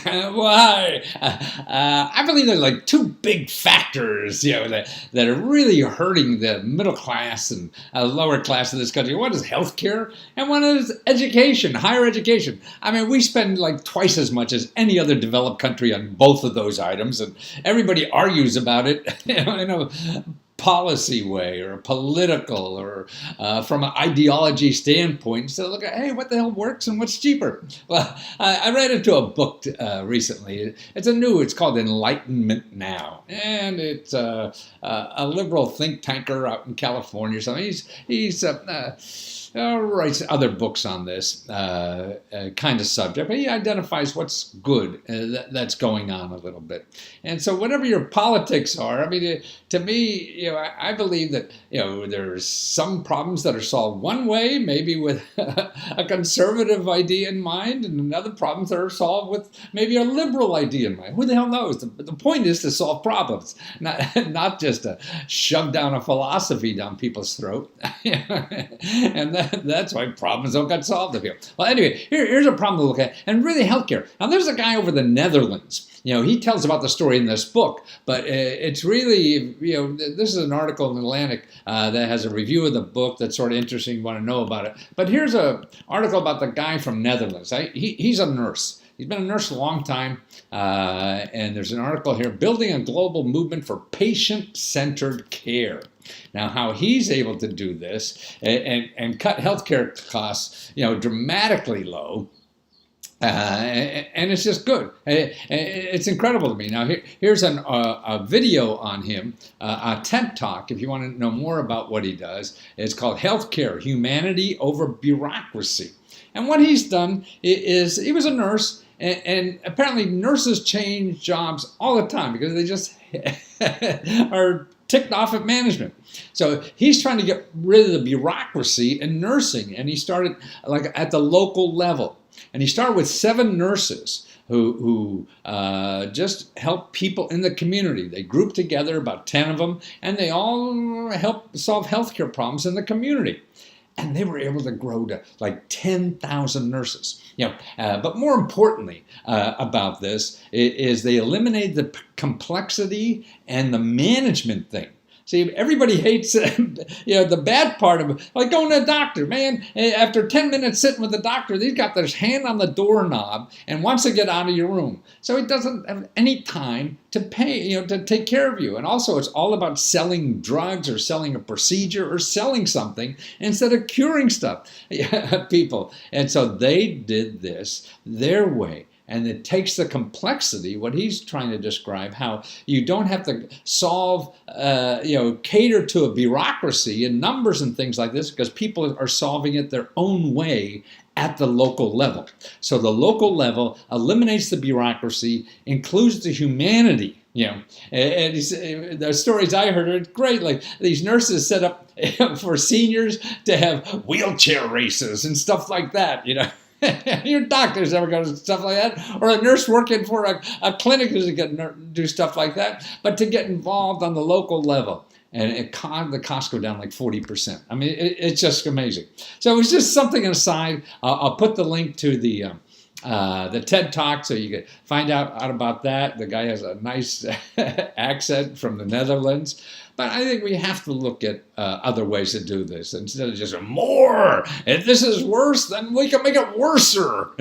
Well, I believe there's like two big factors, that are really hurting the middle class and lower class of this country. One is healthcare, and one is education, higher education. I mean, we spend like twice as much as any other developed country on both of those items, and everybody argues about it, in a policy way or political or from an ideology standpoint. So look at, hey, what the hell works and what's cheaper? Well, I read into a book recently. It's called Enlightenment Now, and it's a liberal think tanker out in California or something. He's writes other books on this kind of subject, but he identifies what's good that's going on a little bit. And so whatever your politics are, I mean, to me, I believe that, there's some problems that are solved one way, maybe with a conservative idea in mind, and other problems that are solved with maybe a liberal idea in mind. Who the hell knows? The point is to solve problems, not just to shove down a philosophy down people's throat. And that's why problems don't get solved up here. Well, anyway, here's a problem to look at, and really healthcare. Now, there's a guy over the Netherlands. He tells about the story in this book, but it's really, this is an article in the Atlantic that has a review of the book that's sort of interesting. You want to know about it. But here's an article about the guy from Netherlands. He's a nurse. He's been a nurse a long time, and there's an article here, Building a Global Movement for Patient-Centered Care. Now, how he's able to do this and cut healthcare costs, dramatically low, and it's just good. It's incredible to me. Now, here's a video on him, a TED Talk, if you want to know more about what he does. It's called Healthcare, Humanity Over Bureaucracy. And what he's done is, he was a nurse, and apparently nurses change jobs all the time because they just are ticked off at management. So he's trying to get rid of the bureaucracy in nursing, and he started like at the local level. And he started with 7 nurses who just help people in the community. They grouped together, about 10 of them, and they all help solve healthcare problems in the community. And they were able to grow to like 10,000 nurses. But more importantly about this is they eliminated the complexity and the management thing. See, everybody hates, the bad part of it, like going to a doctor, man. After 10 minutes sitting with the doctor, he's got his hand on the doorknob and wants to get out of your room. So he doesn't have any time to pay, to take care of you. And also, it's all about selling drugs or selling a procedure or selling something instead of curing stuff, people. And so they did this their way. And it takes the complexity, what he's trying to describe, how you don't have to solve, cater to a bureaucracy and numbers and things like this, because people are solving it their own way at the local level. So the local level eliminates the bureaucracy, includes the humanity. And the stories I heard are great. Like these nurses set up for seniors to have wheelchair races and stuff like that, Your doctors ever go to stuff like that, or a nurse working for a clinic who's going to do stuff like that, but to get involved on the local level. And the costs go down like 40%. I mean, it's just amazing. So it was just something aside. I'll put the link to the TED Talk so you can find out about that. The guy has a nice accent from the Netherlands. But I think we have to look at other ways to do this instead of just more. If this is worse, then we can make it worser.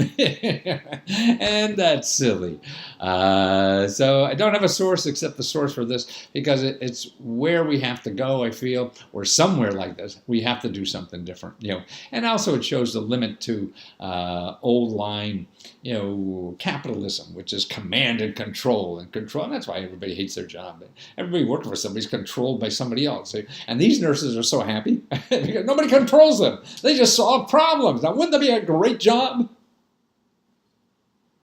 And that's silly. So I don't have a source except the source for this because it's where we have to go, I feel, or somewhere like this. We have to do something different. And also it shows the limit to old line, capitalism, which is command and control. And that's why everybody hates their job. Everybody working for somebody's controlled by somebody else. And these nurses are so happy because nobody controls them. They just solve problems. Now, wouldn't that be a great job?